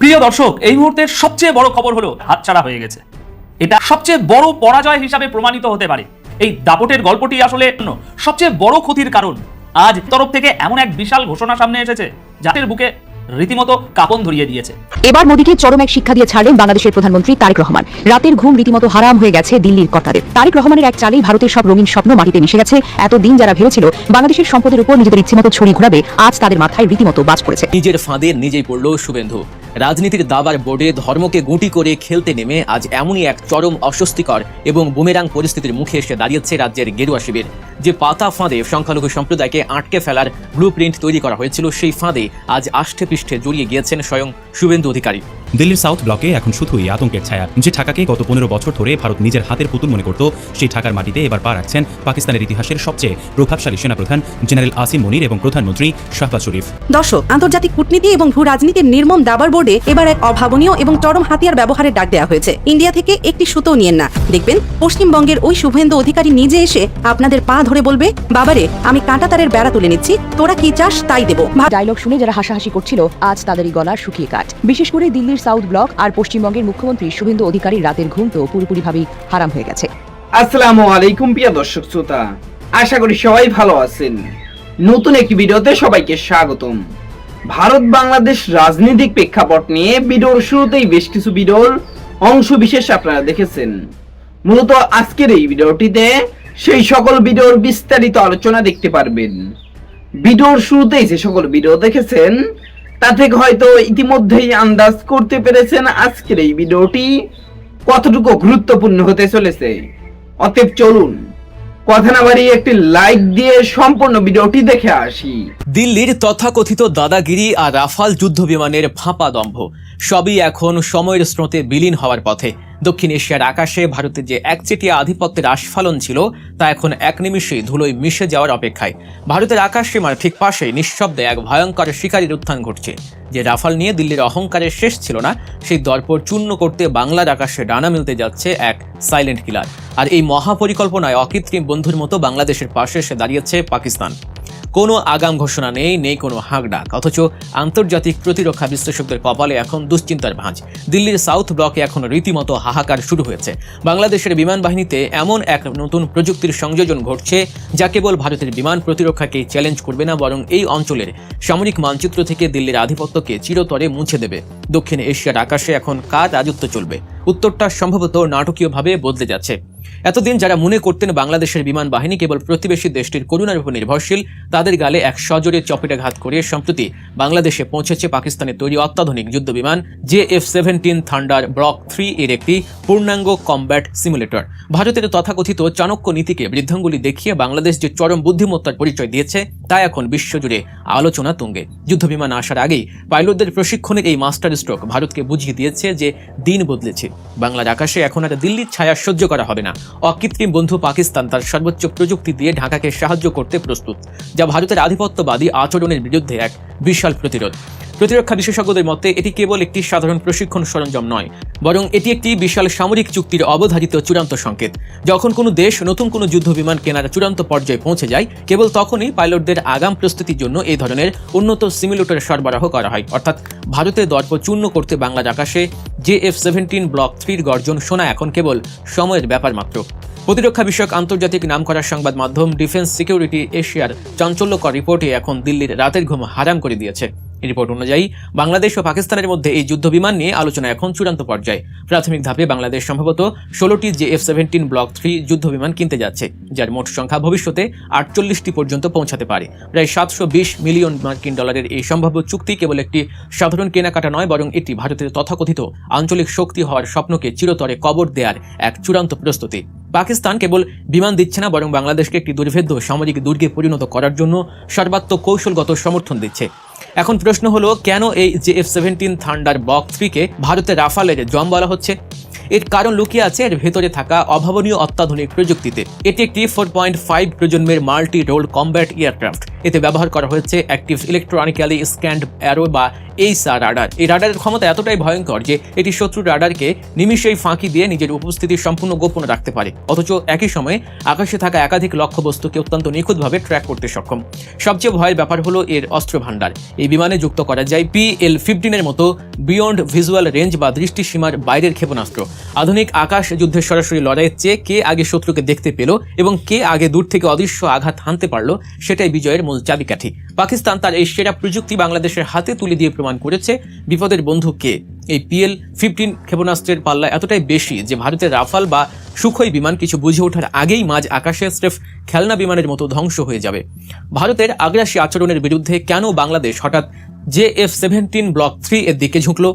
প্রিয় দর্শক, এই মুহূর্তের সবচেয়ে বড় খবর হলো হাতছাড়া হয়ে গেছে। এটা সবচেয়ে বড় পরাজয় হিসাবে প্রমাণিত হতে পারে। এই দাপটের গল্পটি আসলে সবচেয়ে বড় ক্ষতির কারণ। আজ তরফ থেকে এমন এক বিশাল ঘোষণা সামনে এসেছে যাদের বুকে রীতিমতো কাঁপন ধরিয়ে দিয়েছে। এবার মোদীকে চরম এক শিক্ষা দিয়ে ছাড়লেন বাংলাদেশের প্রধানমন্ত্রী তারেক রহমান। রাতের ঘুম রীতিমতো হারাম হয়ে গেছে দিল্লির কর্তাদের। তারেক রহমানের এক চালেই ভারতের সব রঙিন স্বপ্ন মাটিতে মিশে গেছে। এতদিন যারা ভেবেছিল বাংলাদেশের সম্পদের উপর নিজেদের ইচ্ছেমতো ছড়ি ঘোরাবে, আজ তাদের মাথায় রীতিমতো বাজ পড়েছে। নিজের ফাঁদে নিজেই পড়ল শুভেন্দু। রাজনীতির দাবার বোর্ডে ধর্মকে গুটি করে খেলতে নেমে আজ এমনই এক চরম অস্বস্তিকর এবং বুমেরাং পরিস্থিতির মুখে এসে দাঁড়িয়েছে রাজ্যের গেরুয়া শিবির। যে পাতা ফাঁদে সংখ্যালঘু সম্প্রদায়কে আটকে ফেলার ব্লুপ্রিন্ট তৈরি করা হয়েছিল, সেই ফাঁদে আজ আষ্টে পৃষ্ঠে জড়িয়ে গিয়েছেন স্বয়ং শুভেন্দু অধিকারী। দিল্লির সাউথ ব্লকে এখন শুধুই আতঙ্কের ছায়া। যে ঢাকাকে গত 15 বছর ধরে ভারত নিজের হাতের পুতুল মনে করত, সেই ঢাকার মাটিতে এবার পা রাখছেন পাকিস্তানের ইতিহাসের সবচেয়ে প্রভাবশালী সেনাপ্রধান জেনারেল আসিম মনির এবং প্রধানমন্ত্রী শাহবাজ শরীফ। দর্শক, আন্তর্জাতিক কূটনীতি এবং ভূ রাজনীতির নির্মম দাবার বোর্ডে এবার এক অভাবনীয় এবং চরম হাতিয়ার ব্যবহারের ডাক দেওয়া হয়েছে। ইন্ডিয়া থেকে একটি সুতো নিয়েন না, দেখবেন পশ্চিমবঙ্গের ওই শুভেন্দু অধিকারী নিজে এসে আপনাদের পা ধরে বলবে, বাবারে আমি কাঁটা তারের বেড়া তুলে নিচ্ছি, তোরা কি চাস তাই দেবো। ডায়লগ শুনে যারা হাসাহাসি করছিল, আজ তাদেরই গলা শুকিয়ে কাট। বিশেষ করে দিল্লির সাউথ ব্লক আর পশ্চিমবঙ্গের মুখ্যমন্ত্রী শুভেন্দু অধিকারীর রাতের ঘুম তো পুরোপুরিভাবেই হারাম হয়ে গেছে। আসসালামু আলাইকুম প্রিয় দর্শক শ্রোতা, আশা করি সবাই ভালো আছেন। নতুন একটি ভিডিওতে সবাইকে স্বাগতম। ভারত বাংলাদেশ রাজনৈতিক প্রেক্ষাপট নিয়ে ভিডিওর শুরুতেই বেশ কিছু ভিডিওর অংশ বিশেষ আপনারা দেখেছেন। মূলত আজকের এই ভিডিওটিতে সেই সকল ভিডিওর বিস্তারিত আলোচনা দেখতে পারবেন। ভিডিওর শুরুতেই যে সকল ভিডিও দেখেছেন তা থেকে হয়তো ইতিমধ্যেই আন্দাজ করতে পেরেছেন আজকের এই ভিডিওটি কতটুকু গুরুত্বপূর্ণ হতে চলেছে। অতএব চলুন কথা না বাড়িয়ে একটি লাইক দিয়ে সম্পূর্ণ ভিডিওটি দেখে আসি। দিল্লির তথাকথিত দাদাগিরি আর রাফাল যুদ্ধ বিমানের ফাঁপা দম্ভ সবই এখন সময়ের স্রোতে বিলীন হওয়ার পথে। দক্ষিণ এশিয়ার আকাশে ভারতের যে একচেটিয়া আধিপত্যের আস্ফালন ছিল, তা এখন এক নিমিষেই ধুলোয় মিশে যাওয়ার অপেক্ষায়। ভারতের আকাশ সীমার ঠিক পাশে নিঃশব্দে এক ভয়ঙ্কর শিকারীর উত্থান ঘটছে। যে রাফাল নিয়ে দিল্লির অহংকারের শেষ ছিল না, সেই দর্প চূর্ণ করতে বাংলার আকাশে ডানা মিলতে যাচ্ছে এক সাইলেন্ট কিলার। আর এই মহাপরিকল্পনায় অকৃত্রিম বন্ধুর মতো বাংলাদেশের পাশে এসে দাঁড়িয়েছে পাকিস্তান। কোনো আগাম ঘোষণা নেই কোনো হাঁকডাক, অথচ আন্তর্জাতিক প্রতিরক্ষা বিশ্লেষকদের কপালে এখন দুশ্চিন্তার ভাঁজ। দিল্লির সাউথ ব্লকে এখন রীতিমতো হাহাকার শুরু হয়েছে। বাংলাদেশের বিমান বাহিনীতে এমন এক নতুন প্রযুক্তির সংযোজন ঘটছে যা কেবল ভারতের বিমান প্রতিরক্ষাকে চ্যালেঞ্জ করবে না, বরং এই অঞ্চলের সামরিক মানচিত্র থেকে দিল্লির আধিপত্যকে চিরতরে মুছে দেবে। দক্ষিণ এশিয়ার আকাশে এখন কার রাজত্ব চলবে? উত্তরটা সম্ভবত নাটকীয়ভাবে বদলে যাচ্ছে। এতদিন যারা মনে করতেন বাংলাদেশের বিমান বাহিনী কেবল প্রতিবেশী দেশটির করুণার উপর নির্ভরশীল, তাদের গালে এক সজোরে চপেটাঘাত করে সম্প্রতি বাংলাদেশে পৌঁছেছে পাকিস্তানের তৈরি অত্যাধুনিক যুদ্ধ বিমান JF-17 থান্ডার ব্লক 3 এর একটি পূর্ণাঙ্গ কমব্যাট সিমুলেটর। ভারতের তথাকথিত চাণক্য নীতিকে বৃদ্ধাঙ্গুলি দেখিয়ে বাংলাদেশ যে চরম বুদ্ধিমত্তার পরিচয় দিয়েছে, তা এখন বিশ্বজুড়ে আলোচনা তুঙ্গে। যুদ্ধ বিমান আসার আগেই পাইলটদের প্রশিক্ষণের এই মাস্টার স্ট্রোক ভারতকে বুঝিয়ে দিয়েছে যে দিন বদলেছে। বাংলার আকাশে এখন আর দিল্লির ছায়া সহ্য করা হবে না। অকৃত্রিম বন্ধু পাকিস্তান তার সর্বোচ্চ প্রযুক্তি দিয়ে ঢাকাকে সাহায্য করতে প্রস্তুত, যা ভারতের আধিপত্যবাদী আচরণের বিরুদ্ধে এক বিশাল প্রতিরোধ। প্রতিরক্ষা বিশেষজ্ঞদের মতে এটি কেবল একটি সাধারণ প্রশিক্ষণ সরঞ্জাম নয়, বরং এটি একটি বিশাল সামরিক চুক্তির অবধারিত চূড়ান্ত সংকেত। যখন কোনো দেশ নতুন কোনো যুদ্ধ বিমান কেনার চূড়ান্ত পর্যায়ে পৌঁছে যায়, কেবল তখনই পাইলটদের আগাম প্রস্তুতির জন্য এই ধরনের উন্নত সিমুলেটর সরবরাহ করা হয়। অর্থাৎ ভারতের দর্প চূর্ণ করতে বাংলার আকাশে JF-17 ব্লক 3 গর্জন শোনা এখন কেবল সময়ের ব্যাপার মাত্র। প্রতিরক্ষা বিষয়ক আন্তর্জাতিক নামকরা সংবাদ মাধ্যম ডিফেন্স সিকিউরিটি এশিয়ার চাঞ্চল্যকর রিপোর্টে এখন দিল্লির রাতের ঘুম হারাম করে দিয়েছে। এই রিপোর্ট অনুযায়ী বাংলাদেশ ও পাকিস্তানের মধ্যে এই যুদ্ধ বিমান নিয়ে আলোচনা এখন চূড়ান্ত পর্যায়ে। প্রাথমিক ধাপে বাংলাদেশ সম্ভবত 16টি JF-17 ব্লক 3 যুদ্ধ বিমান কিনতে যাচ্ছে, যার মোট সংখ্যা ভবিষ্যতে 48টি পর্যন্ত পৌঁছাতে পারে। প্রায় 720 মিলিয়ন মার্কিন ডলারের এই সম্ভাব্য চুক্তি কেবল একটি সাধারণ কেনাকাটা নয়, বরং এটি ভারতের তথাকথিত আঞ্চলিক শক্তি হওয়ার স্বপ্নকে চিরতরে কবর দেওয়ার এক চূড়ান্ত প্রস্তুতি। পাকিস্তান কেবল বিমান দিচ্ছে না, বরং বাংলাদেশকে একটি দুর্ভেদ্য সামরিক দুর্গে পরিণত করার জন্য সর্বাত্মক কৌশলগত সমর্থন দিচ্ছে। এখন প্রশ্ন হলো, কেন এই JF-17 থান্ডার ব্লক 3 কে ভারতের রাফালের জম বলা হচ্ছে? এর কারণ লুকিয়ে আছে এর ভেতরে থাকা অভাবনীয় অত্যাধুনিক প্রযুক্তিতে। এটি একটি 4.5 প্রজন্মের মাল্টি রোল কমব্যাট এয়ারক্রাফট। এতে ব্যবহার করা হয়েছে অ্যাক্টিভ ইলেকট্রনিক্যালি স্ক্যান্ড অ্যারো বা এইচআর রাডার। এই রাডারের ক্ষমতা এতটাই ভয়ঙ্কর যে এটি শত্রুর রাডারকে নিমিষেই ফাঁকি দিয়ে নিজের উপস্থিতি সম্পূর্ণ গোপন রাখতে পারে, অথচ একই সময়ে আকাশে থাকা একাধিক লক্ষ্যবস্তুকে অত্যন্ত নিখুঁতভাবে ট্র্যাক করতে সক্ষম। সবচেয়ে ভয়ের ব্যাপার হলো এর অস্ত্র ভাণ্ডার। এই বিমানে যুক্ত করা যায় PL-15 এর মতো বিয়ন্ড ভিজুয়াল রেঞ্জ বা দৃষ্টিসীমার বাইরের ক্ষেপণাস্ত্র। আধুনিক আকাশ যুদ্ধের সরাসরি লড়াইয়ের চেয়ে কে আগে শত্রুকে দেখতে পেল এবং কে আগে দূর থেকে অদৃশ্য আঘাত হানতে পারল সেটাই বিজয়ের মূল চাবিকাঠি। পাকিস্তান তার এই সেরা প্রযুক্তি বাংলাদেশের হাতে তুলে দিয়ে প্রমাণ করেছে বিপদের বন্ধু কে। এই PL-15 ক্ষেপণাস্ত্রের পাল্লা এতটাই বেশি যে ভারতের রাফাল বা সুখোই বিমান কিছু বুঝে ওঠার আগেই মাঝ আকাশে স্রেফ খেলনা বিমানের মতো ধ্বংস হয়ে যাবে। ভারতের আগ্রাসী আচরণের বিরুদ্ধে কেন বাংলাদেশ হঠাৎ JF-17 ব্লক 3 এর দিকে ঝুঁকল?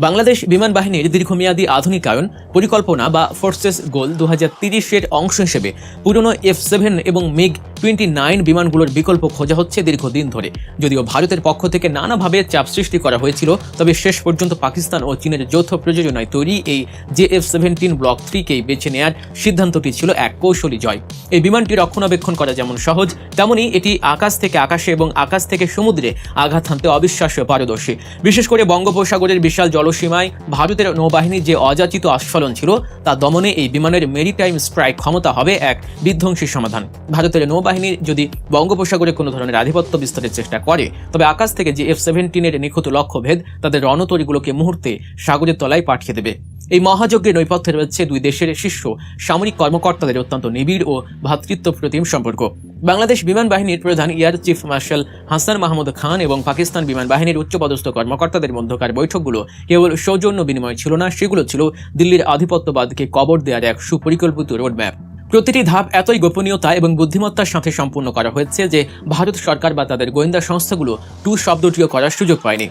বাংলাদেশ বিমান বাহিনীর দীর্ঘমেয়াদী আধুনিকায়ন পরিকল্পনা বা ফোর্সেস গোল 2030-এর অংশ হিসেবে পুরনো F-7 এবং MiG-29 বিমানগুলোর বিকল্প খোঁজা হচ্ছে দীর্ঘদিন ধরে। যদিও ভারতের পক্ষ থেকে নানাভাবে চাপ সৃষ্টি করা হয়েছিল, তবে শেষ পর্যন্ত পাকিস্তান ও চীনের যৌথ প্রযোজনায় তৈরি এই JF-17 ব্লক 3কেই বেছে নেয়ার সিদ্ধান্তটি ছিল এক কৌশলী জয়। এই বিমানটি রক্ষণাবেক্ষণ করা যেমন সহজ, তেমনই এটি আকাশ থেকে আকাশে এবং আকাশ থেকে সমুদ্রে আঘাত হানতে অবিশ্বাস্য পারদর্শী। বিশেষ করে বঙ্গোপসাগরের বিশাল জলসীমায় ভারতের নৌবাহিনীর যে অযাচিত আস্ফালন ছিল তা দমনে এই বিমানের মেরিটাইম স্ট্রাইক ক্ষমতা হবে এক বিধ্বংসী সমাধান। ভারতের নৌবাহিনী যদি বঙ্গোপসাগরে কোনো ধরনের আধিপত্য বিস্তারের চেষ্টা করে, তবে আকাশ থেকে যে F-17-এর নিখুঁত লক্ষ্যভেদ তাদের রণতরীগুলোকে মুহূর্তে সাগরের তলায় পাঠিয়ে দেবে। এই মহাযজ্ঞের নৈপথ্যে রয়েছে দুই দেশের শীর্ষ সামরিক কর্মকর্তাদের অত্যন্ত নিবিড় ও ভ্রাতৃত্বপ্রতিম সম্পর্ক। বাংলাদেশ বিমান বাহিনীর প্রধান air chief marshal Hasan Mahmud Khan এবং পাকিস্তান বিমান বাহিনীর উচ্চপদস্থ কর্মকর্তাদের মধ্যকার বৈঠকগুলো কেবল সৌজন্য বিনিময় ছিল না, সেগুলো ছিল দিল্লির আধিপত্যবাদকে কবর দেওয়ার এক সুপরিকল্পিত রোডম্যাপ। প্রতিটি ধাপ এতই গোপনীয়তা এবং বুদ্ধিমত্তার সাথে সম্পূর্ণ করা হয়েছে যে ভারত সরকার বা তাদের গোয়েন্দা সংস্থাগুলো টু শব্দটিও করার সুযোগ পায়নি।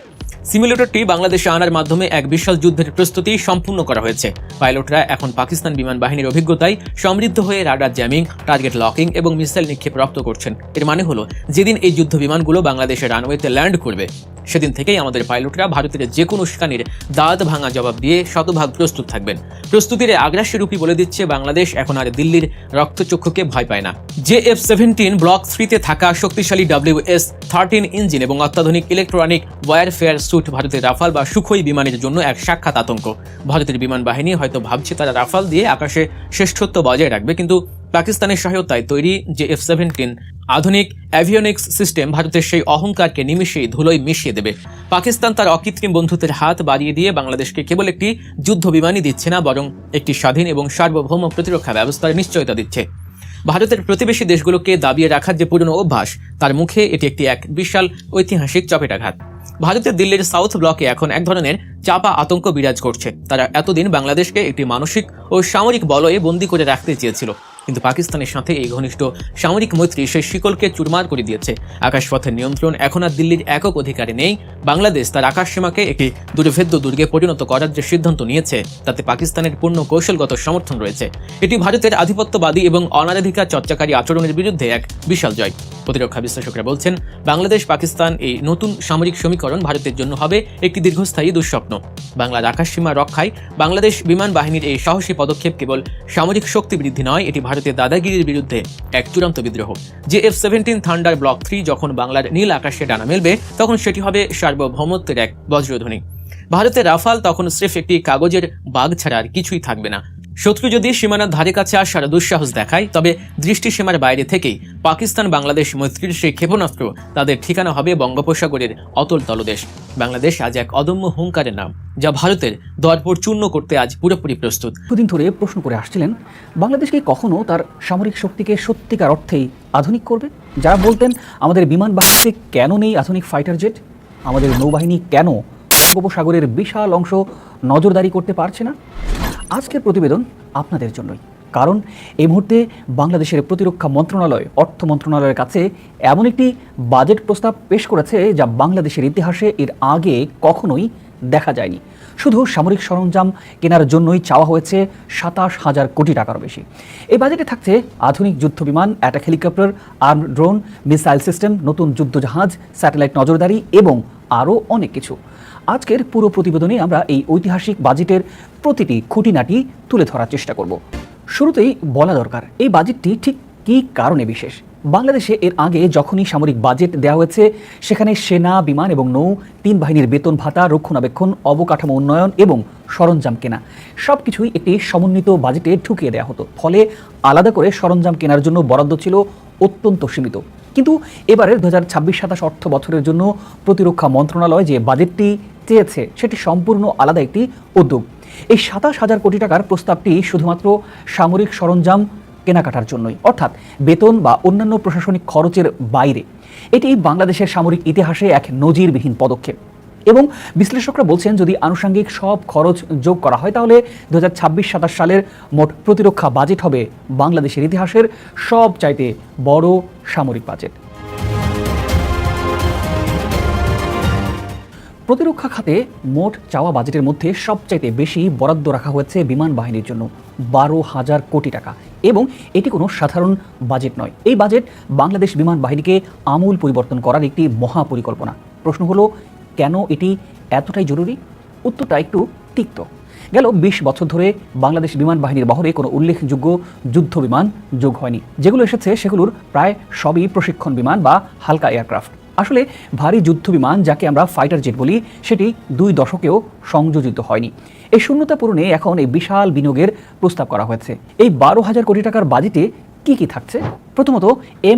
সিমুলেটরটি বাংলাদেশে আনার মাধ্যমে এক বিশাল যুদ্ধের প্রস্তুতি সম্পূর্ণ করা হয়েছে। পাইলটরা এখন পাকিস্তান বিমান বাহিনীর অভিজ্ঞতায় সমৃদ্ধ হয়ে রাডার জ্যামিং, টার্গেট লকিং এবং মিসাইল নিক্ষেপ রপ্ত করছেন। এর মানে হলো যেদিন এই যুদ্ধ বিমানগুলো বাংলাদেশের রানওয়েতে ল্যান্ড করবে সেদিন থেকেই আমাদের পাইলটরা ভারতের যে কোনো উস্কানির দাঁত ভাঙা জবাব দিয়ে শতভাগ প্রস্তুত থাকবেন। প্রস্তুতির আগ্রাসী রূপই বলে দিচ্ছে বাংলাদেশ এখন আর দিল্লির রক্তচক্ষুকে ভয় পায় না। JF-17 ব্লক 3-তে থাকা শক্তিশালী WS-13 ইঞ্জিন এবং অত্যাধুনিক ইলেকট্রনিক ওয়ারফেয়ার স্যুট ভারতের রাফাল বা সুখোই বিমানের জন্য এক সাক্ষাৎ আতঙ্ক। ভারতের বিমান বাহিনী হয়তো ভাবছে তারা রাফাল দিয়ে আকাশে শ্রেষ্ঠত্ব বজায় রাখবে, কিন্তু পাকিস্তানের সহায়তায় তৈরি JF-17 আধুনিক অ্যাভিওনিক্স সিস্টেম ভারতের সেই অহংকারকে নিমিষেই ধুলোয় মিশিয়ে দেবে। পাকিস্তান তার অকৃত্রিম বন্ধুত্বের হাত বাড়িয়ে দিয়ে বাংলাদেশকে কেবল একটি যুদ্ধ বিমানই দিচ্ছে না, বরং একটি স্বাধীন এবং সার্বভৌম প্রতিরক্ষা ব্যবস্থার নিশ্চয়তা দিচ্ছে। ভারতের প্রতিবেশী দেশগুলোকে দাবিয়ে রাখার যে পুরনো অভ্যাস, তার মুখে এটি এক বিশাল ঐতিহাসিক চপেটাঘাত। ভারতের দিল্লির সাউথ ব্লকে এখন এক ধরনের চাপা আতঙ্ক বিরাজ করছে। তারা এতদিন বাংলাদেশকে একটি মানসিক ও সামরিক বলয়ে বন্দী করে রাখতে চেয়েছিল, কিন্তু পাকিস্তানের সাথে এই ঘনিষ্ঠ সামরিক মৈত্রী সেই শিকলকে চুরমার করে দিয়েছে। আকাশপথের নিয়ন্ত্রণ এখন আর দিল্লির একক অধিকারে নেই। বাংলাদেশ তার আকাশসীমাকে একটি দুর্ভেদ্য দুর্গে পরিণত করার যে সিদ্ধান্ত নিয়েছে তাতে পাকিস্তানের পূর্ণ কৌশলগত সমর্থন রয়েছে। এটি ভারতের আধিপত্যবাদী এবং অনাধিকার চর্চাকারী আচরণের বিরুদ্ধে এক বিশাল জয়। প্রতিরক্ষা বিশ্লেষকরা বলছেন, বাংলাদেশ পাকিস্তান এই নতুন সামরিক সমীকরণ ভারতের জন্য হবে একটি দীর্ঘস্থায়ী দুঃস্বপ্ন। বাংলার আকাশসীমা রক্ষায় বাংলাদেশ বিমান বাহিনীর এই সাহসী পদক্ষেপ কেবল সামরিক শক্তি বৃদ্ধি নয়, এটি ভারতের দাদাগিরির বিরুদ্ধে এক চূড়ান্ত বিদ্রোহ। JF-17 থান্ডার ব্লক 3 যখন বাংলার নীল আকাশে ডানা মেলবে, তখন সেটি হবে সার্বভৌমত্বের এক বজ্রধ্বনি। ভারতের রাফাল তখন স্রেফ একটি কাগজের বাগ ছাড়া আর কিছুই থাকবে না। শত্রু যদি সীমানার ধারে কাছে আসার দুঃসাহস দেখায়, তবে দৃষ্টিসীমার বাইরে থেকেই পাকিস্তান বাংলাদেশ মৈত্রীর সেই ক্ষেপণাস্ত্র তাদের ঠিকানা হবে বঙ্গোপসাগরের অতল তলদেশ। বাংলাদেশ আজ এক অদম্য হুঙ্কারের নাম, যা ভারতের দরপর চূর্ণ করতে আজ পুরোপুরি প্রস্তুত। কিছুদিন ধরে প্রশ্ন করে আসছিলেন, বাংলাদেশকে কখনো তার সামরিক শক্তিকে সত্যিকার অর্থেই আধুনিক করবে? যারা বলতেন আমাদের বিমান বাহিনীতে কেন নেই আধুনিক ফাইটার জেট, আমাদের নৌবাহিনী কেন বঙ্গোপসাগরের বিশাল অংশ নজরদারি করতে পারছে না, আজকের প্রতিবেদন আপনাদের জন্যই। কারণ এই মুহূর্তে বাংলাদেশের প্রতিরক্ষা মন্ত্রণালয় অর্থ মন্ত্রণালয়ের কাছে এমন একটি বাজেট প্রস্তাব পেশ করেছে যা বাংলাদেশের ইতিহাসে এর আগে কখনোই দেখা যায়নি। শুধু সামরিক সরঞ্জাম কেনার জন্যই চাওয়া হয়েছে 27,000 কোটি টাকার বেশি। এই বাজেটে থাকছে আধুনিক যুদ্ধ বিমান, attack helicopter, arm drone, missile system, নতুন যুদ্ধজাহাজ, স্যাটেলাইট নজরদারি এবং আরও অনেক কিছু। আজকের পুরো প্রতিবেদনে আমরা এই ঐতিহাসিক বাজেটের প্রতিটি খুঁটিনাটি তুলে ধরার চেষ্টা করব। শুরুতেই বলা দরকার এই বাজেটটি ঠিক কী কারণে বিশেষ। বাংলাদেশে এর আগে যখনই সামরিক বাজেট দেওয়া হয়েছে সেখানে সেনা, বিমান এবং নৌ তিন বাহিনীর বেতন ভাতা, রক্ষণাবেক্ষণ, অবকাঠামো উন্নয়ন এবং সরঞ্জাম কেনা সব কিছুই একটি সমন্বিত বাজেটে ঢুকিয়ে দেওয়া হতো। ফলে আলাদা করে সরঞ্জাম কেনার জন্য বরাদ্দ ছিল অত্যন্ত সীমিত। কিন্তু এবারের 2026-27 অর্থ বছরের জন্য প্রতিরক্ষা মন্ত্রণালয় যে বাজেটটি চেয়েছে সেটি সম্পূর্ণ আলাদা একটি উদ্যোগ। এই 27,000 কোটি টাকার প্রস্তাবটি শুধুমাত্র সামরিক সরঞ্জাম কেনাকাটার জন্যই, অর্থাৎ বেতন বা অন্যান্য প্রশাসনিক খরচের বাইরে। এটি বাংলাদেশের সামরিক ইতিহাসে এক নজিরবিহীন পদক্ষেপ এবং বিশ্লেষকরা বলছেন যদি আনুষঙ্গিক সব খরচ যোগ করা হয় তাহলে 2026-27 সালের মোট প্রতিরক্ষা বাজেট হবে বাংলাদেশের ইতিহাসের সবচাইতে বড় সামরিক বাজেট। প্রতিরক্ষা খাতে মোট চাওয়া বাজেটের মধ্যে সবচাইতে বেশি বরাদ্দ রাখা হয়েছে বিমান বাহিনীর জন্য 12,000 কোটি টাকা এবং এটি কোনো সাধারণ বাজেট নয়। এই বাজেট বাংলাদেশ বিমান বাহিনীকে আমূল পরিবর্তন করার একটি মহাপরিকল্পনা। প্রশ্ন হলো কেন এটি এতটাই জরুরি? উত্তরটা একটু তিক্ত। গেল 20 বছর ধরে বাংলাদেশ বিমান বাহিনীর বহরে কোনো উল্লেখযোগ্য যুদ্ধ বিমান যোগ হয়নি। যেগুলো এসেছে সেগুলোর প্রায় সবই প্রশিক্ষণ বিমান বা হালকা এয়ারক্রাফট। আসলে ভারী যুদ্ধ বিমান যাকে আমরা ফাইটার জেট বলি সেটি 2 দশকেও সংযোজিত হয়নি। এই শূন্যতা পূরণে এখন এই বিশাল বিনিয়োগের প্রস্তাব করা হয়েছে। এই 12,000 কোটি টাকার বাজেটে কি কি থাকছে? প্রথমত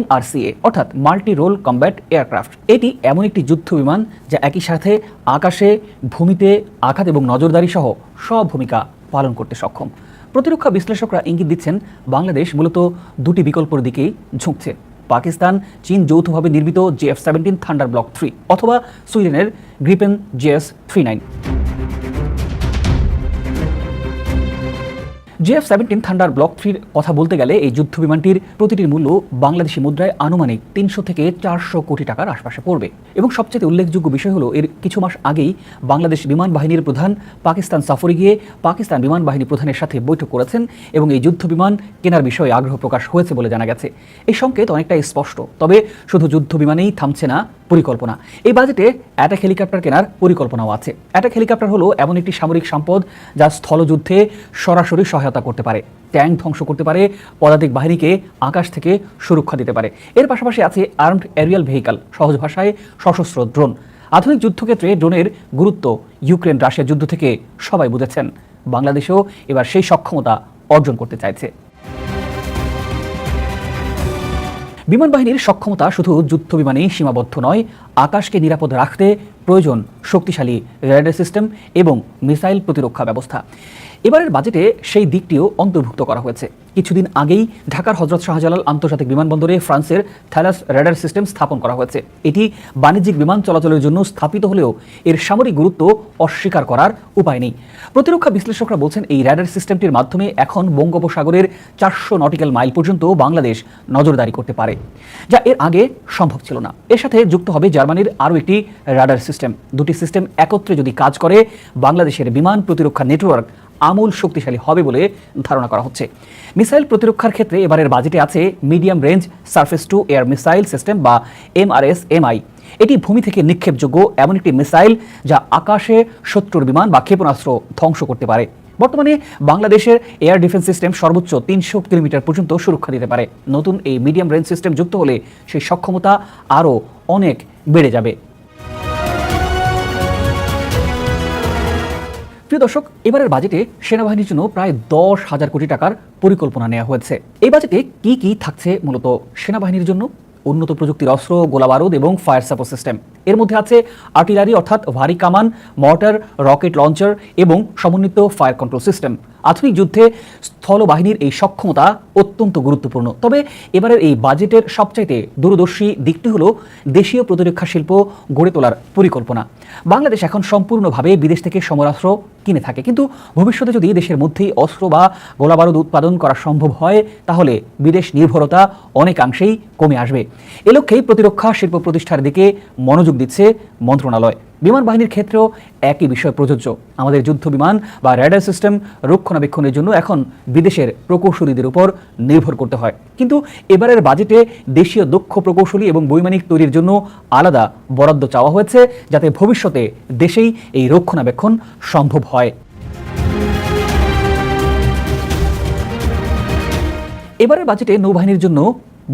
MRCA অর্থাৎ মাল্টি রোল কমব্যাট এয়ারক্রাফট। এটি এমন একটি যুদ্ধ বিমান যা একই সাথে আকাশে, ভূমিতে আঘাত এবং নজরদারি সহ সব ভূমিকা পালন করতে সক্ষম। প্রতিরক্ষা বিশ্লেষকরা ইঙ্গিত দিচ্ছেন বাংলাদেশ মূলত দুটি বিকল্পের দিকেই ঝুঁকছে। পাকিস্তান, চীন যৌথভাবে নির্মিত JF-17 থান্ডার ব্লক 3 অথবা সুইডেনের Gripen JS-39। JF-17 thunder block 3-র কথা বলতে গেলে এই যুদ্ধ বিমানটির প্রতিটির মূল্য বাংলাদেশি মুদ্রায় আনুমানিক 300 থেকে 400 কোটি টাকার আশপাশে পড়বে। এবং সবচেয়ে উল্লেখযোগ্য বিষয় হলো এর কিছু মাস আগেই বাংলাদেশ বিমান বাহিনীর প্রধান পাকিস্তান সফরে গিয়ে পাকিস্তান বিমান বাহিনী প্রধানের সাথে বৈঠক করেছেন এবং এই যুদ্ধ বিমান কেনার বিষয়ে আগ্রহ প্রকাশ হয়েছে বলে জানা গেছে। এই সংকেত অনেকটাই স্পষ্ট। তবে শুধু যুদ্ধ বিমানেই থামছে না পরিকল্পনা। এই বাজেটে অ্যাটাক হেলিকপ্টার কেনার পরিকল্পনাও আছে। অ্যাটাক হেলিকপ্টার হলো এমন একটি সামরিক সম্পদ যা স্থলযুদ্ধে সরাসরি সহায়তা করতে পারে, ট্যাঙ্ক ধ্বংস করতে পারে, পদাতিক বাহিনীকে আকাশ থেকে সুরক্ষা দিতে পারে। এর পাশাপাশি আছে আর্মড এরিয়াল ভেহিকল, সহজ ভাষায় সশস্ত্র ড্রোন। আধুনিক যুদ্ধক্ষেত্রে ড্রোনের গুরুত্ব ইউক্রেন রাশিয়া যুদ্ধ থেকে সবাই বুঝেছেন। বাংলাদেশেও এবার সেই সক্ষমতা অর্জন করতে চাইছে। বিমান বাহিনীর সক্ষমতা শুধু যুদ্ধ বিমানেই সীমাবদ্ধ নয়, আকাশকে নিরাপদ রাখতে প্রয়োজন শক্তিশালী রেডার সিস্টেম এবং মিসাইল প্রতিরক্ষা ব্যবস্থা। এবারের বাজেটে সেই দিকটিও অন্তর্ভুক্ত করা হয়েছে। কিছুদিন আগেই ঢাকার হযরত শাহজালাল আন্তর্জাতিক বিমানবন্দরে ফ্রান্সের থ্যালাস রেডার সিস্টেম স্থাপন করা হয়েছে। এটি বাণিজ্যিক বিমান চলাচলের জন্য স্থাপিত হলেও এর সামরিক গুরুত্ব অস্বীকার করার উপায় নেই। প্রতিরক্ষা বিশ্লেষকরা বলছেন এই রেডার সিস্টেমটির মাধ্যমে এখন বঙ্গোপসাগরের 400 নটিক্যাল মাইল পর্যন্ত বাংলাদেশ নজরদারি করতে পারে, যা এর আগে সম্ভব ছিল না। এর সাথে যুক্ত হবে জার্মানির আরও একটি রাডার সিস্টেম। দুটি সিস্টেম একত্রে যদি কাজ করে বাংলাদেশের বিমান প্রতিরক্ষা নেটওয়ার্ক আমূল শক্তিশালী হবে বলে ধারণা করা হচ্ছে। মিসাইল প্রতিরক্ষার ক্ষেত্রে এবারের বাজেটে আছে medium range surface two air missile system বা MRSMI। এটি ভূমি থেকে নিক্ষেপযোগ্য এমন একটি মিসাইল যা আকাশে শত্রুর বিমান বা ক্ষেপণাস্ত্র ধ্বংস করতে পারে। বর্তমানে বাংলাদেশের এয়ার ডিফেন্স সিস্টেম সর্বোচ্চ 300 কিলোমিটার পর্যন্ত সুরক্ষা দিতে পারে। নতুন এই মিডিয়াম রেঞ্জ সিস্টেম যুক্ত হলে সেই সক্ষমতা আরও অনেক বেড়ে যাবে। প্রিয় দর্শক, এবারের বাজেটে সেনাবাহিনীর জন্য প্রায় 10,000 কোটি টাকার পরিকল্পনা নেওয়া হয়েছে। এই বাজেটে কি কি থাকছে মূলত সেনাবাহিনীর জন্য? উন্নত প্রযুক্তির অস্ত্র, গোলাবারুদ এবং ফায়ার সাপোর্ট সিস্টেম। এর মধ্যে আছে আর্টিলারি অর্থাৎ ভারী কামান, মর্টার, রকেট লঞ্চার এবং সমন্বিত ফায়ার কন্ট্রোল সিস্টেম। আধুনিক যুদ্ধে স্থলবাহিনীর এই সক্ষমতা অত্যন্ত গুরুত্বপূর্ণ। তবে এবারের এই বাজেটের সবচাইতে দূরদর্শী দিকটি হলো দেশীয় প্রতিরক্ষা শিল্প গড়ে তোলার পরিকল্পনা। বাংলাদেশ এখন সম্পূর্ণভাবে বিদেশ থেকে সমরাস্ত্র কিনে থাকে, কিন্তু ভবিষ্যতে যদি দেশের মধ্যেই অস্ত্র বা গোলাবারুদ উৎপাদন করা সম্ভব হয় তাহলে বিদেশ নির্ভরতা অনেকাংশেই কমে আসবে। এ লক্ষ্যেই প্রতিরক্ষা শিল্প প্রতিষ্ঠার দিকে মনোযোগ দিচ্ছে মন্ত্রণালয়। বিমান বাহিনীর ক্ষেত্রেও একই বিষয় প্রযোজ্য। আমাদের যুদ্ধ বিমান বা রেডার সিস্টেম রক্ষণাবেক্ষণের জন্য এখন বিদেশের প্রকৌশলীদের উপর নির্ভর করতে হয়। কিন্তু এবারের বাজেটে দেশীয় দক্ষ প্রকৌশলী এবং বৈমানিক তৈরির জন্য আলাদা বরাদ্দ চাওয়া হয়েছে, যাতে ভবিষ্যতে দেশেই এই রক্ষণাবেক্ষণ সম্ভব হয়। এবারের বাজেটে নৌবাহিনীর জন্য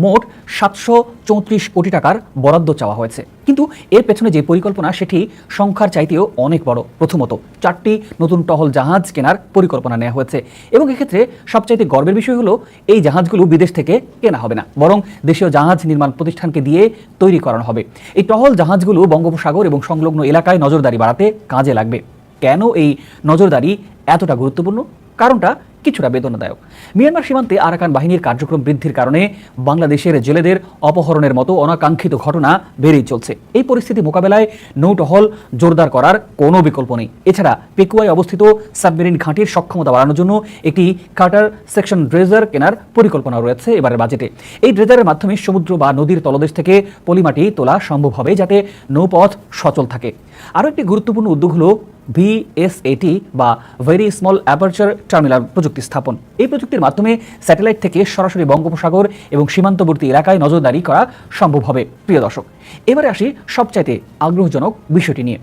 মোট 734 কোটি টাকার বরাদ্দ চাওয়া হয়েছে। কিন্তু এর পেছনে যে পরিকল্পনা সেটি সংখ্যার চাইতেও অনেক বড়। প্রথমত 4টি নতুন টহল জাহাজ কেনার পরিকল্পনা নেওয়া হয়েছে এবং এক্ষেত্রে সবচাইতে গর্বের বিষয় হলো এই জাহাজগুলো বিদেশ থেকে কেনা হবে না, বরং দেশীয় জাহাজ নির্মাণ প্রতিষ্ঠানকে দিয়ে তৈরি করানো হবে। এই টহল জাহাজগুলো বঙ্গোপসাগর এবং সংলগ্ন এলাকায় নজরদারি বাড়াতে কাজে লাগবে। কেন এই নজরদারি এতটা গুরুত্বপূর্ণ? কারণটা কিছুটা বেদনাদায়ক। মিয়ানমার সীমান্তে আরাকান বাহিনীর কার্যক্রম বৃদ্ধির কারণে বাংলাদেশের জেলেদের অপহরণের মতো অনাকাঙ্ক্ষিত ঘটনা বেড়েই চলছে। এই পরিস্থিতি মোকাবেলায় নৌটহল জোরদার করার কোনো বিকল্প নেই। এছাড়া পেকুয়ায় অবস্থিত সাবমেরিন ঘাঁটির সক্ষমতা বাড়ানোর জন্য একটি কাটার সেকশন ড্রেজার কেনার পরিকল্পনা রয়েছে এবারের বাজেটে। এই ড্রেজারের মাধ্যমে সমুদ্র বা নদীর তলদেশ থেকে পলিমাটি তোলা সম্ভব হবে, যাতে নৌপথ সচল থাকে। আরও একটি গুরুত্বপূর্ণ উদ্যোগ হলো VSAT বা ভেরি স্মল অ্যাপারচার টার্মিনাল প্রযুক্তি স্থাপন। এই প্রযুক্তির মাধ্যমে স্যাটেলাইট থেকে সরাসরি বঙ্গোপসাগর এবং সীমান্তবর্তী এলাকায় নজরদারি করা সম্ভব হবে। প্রিয় দর্শক, এবারে আসি সবচাইতে আগ্রহজনক বিষয়টি নিয়ে।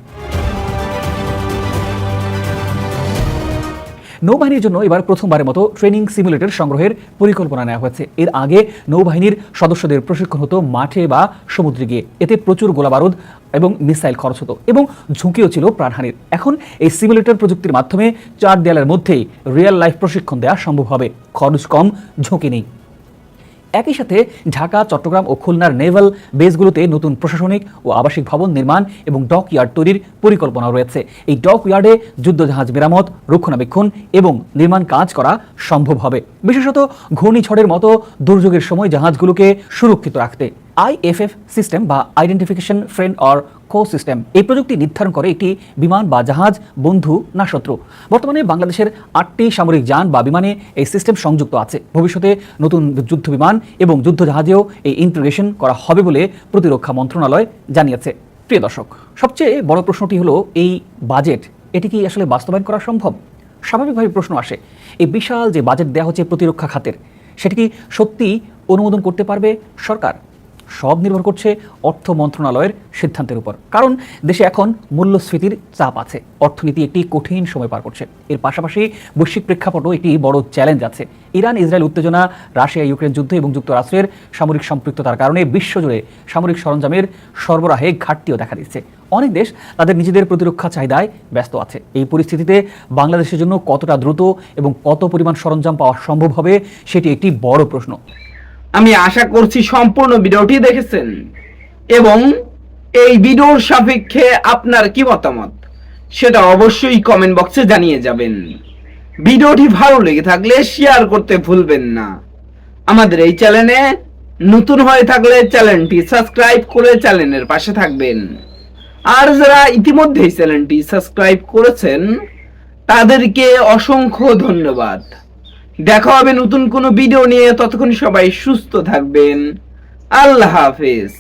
নৌবাহিনীর জন্য এবার প্রথমবারের মতো ট্রেনিং সিমুলেটর সংগ্রহের পরিকল্পনা নেওয়া হয়েছে। এর আগে নৌবাহিনীর সদস্যদের প্রশিক্ষণ হতো মাঠে বা সমুদ্রে গিয়ে। এতে প্রচুর গোলাবারুদ এবং মিসাইল খরচ হতো এবং ঝুঁকিও ছিল প্রাণহানির। এখন এই সিমুলেটর প্রযুক্তির মাধ্যমে 4 দেয়ালের মধ্যেই রিয়েল লাইফ প্রশিক্ষণ দেওয়া সম্ভব হবে। খরচ কম, ঝুঁকি নেই। একই সাথে ঢাকা, চট্টগ্রাম ও খুলনার নেভাল বেসগুলোতে নতুন প্রশাসনিক ও আবাসিক ভবন নির্মাণ এবং ডক ইয়ার্ড তৈরির পরিকল্পনা রয়েছে। এই ডক ইয়ার্ডে যুদ্ধজাহাজ মেরামত, রক্ষণাবেক্ষণ এবং নির্মাণ কাজ করা সম্ভব হবে, বিশেষত ঘূর্ণিঝড়ের মতো দুর্যোগের সময় জাহাজগুলোকে সুরক্ষিত রাখতে। IFF সিস্টেম বা identification friend or co system এই প্রযুক্তি নির্ধারণ করে একটি বিমান বা জাহাজ বন্ধু না শত্রু। বর্তমানে বাংলাদেশের 8টি সামরিক যান বা বিমানে এই সিস্টেম সংযুক্ত আছে। ভবিষ্যতে নতুন যুদ্ধ বিমান এবং যুদ্ধ জাহাজেও এই ইন্টিগ্রেশন করা হবে বলে প্রতিরক্ষা মন্ত্রণালয় জানিয়েছে। প্রিয় দর্শক, সবচেয়ে বড় প্রশ্নটি হলো এই বাজেট, এটি কি আসলে বাস্তবায়ন করা সম্ভব? স্বাভাবিকভাবে প্রশ্ন আসে, এই বিশাল যে বাজেট দেওয়া হচ্ছে প্রতিরক্ষা খাতের, সেটি কি সত্যি অনুমোদন করতে পারবে সরকার? সব নির্ভর করছে অর্থ মন্ত্রণালয়ের সিদ্ধান্তের উপর। কারণ দেশে এখন মূল্যস্ফীতির চাপ আছে, অর্থনীতি একটি কঠিন সময় পার করছে। এর পাশাপাশি বৈশ্বিক প্রেক্ষাপটও একটি বড় চ্যালেঞ্জ আছে। ইরান ইসরায়েল উত্তেজনা, রাশিয়া ইউক্রেন যুদ্ধ এবং যুক্তরাষ্ট্রের সামরিক সম্পৃক্ততার কারণে বিশ্বজুড়ে সামরিক সরঞ্জামের সরবরাহে ঘাটতিও দেখা দিচ্ছে। অনেক দেশ তাদের নিজেদের প্রতিরক্ষা চাহিদায় ব্যস্ত আছে। এই পরিস্থিতিতে বাংলাদেশের জন্য কতটা দ্রুত এবং কত পরিমাণ সরঞ্জাম পাওয়া সম্ভব হবে, সেটি একটি বড় প্রশ্ন। আমি আশা করছি সম্পূর্ণ ভিডিওটি দেখেছেন এবং এই ভিডিওর সাপেক্ষে আপনার কি মতামত সেটা অবশ্যই কমেন্ট বক্সে জানিয়ে যাবেন। ভিডিওটি ভালো লেগে থাকলে শেয়ার করতে ভুলবেন না। আমাদের এই চ্যানেলে নতুন হয়ে থাকলে চ্যানেলটি সাবস্ক্রাইব করে চ্যানেলের পাশে থাকবেন। আর যারা ইতিমধ্যে চ্যানেলটি সাবস্ক্রাইব করেছেন তাদেরকে অসংখ্য ধন্যবাদ। দেখা হবে নতুন কোনো ভিডিও নিয়ে। ততক্ষণ সবাই সুস্থ থাকবেন। আল্লাহ হাফেজ।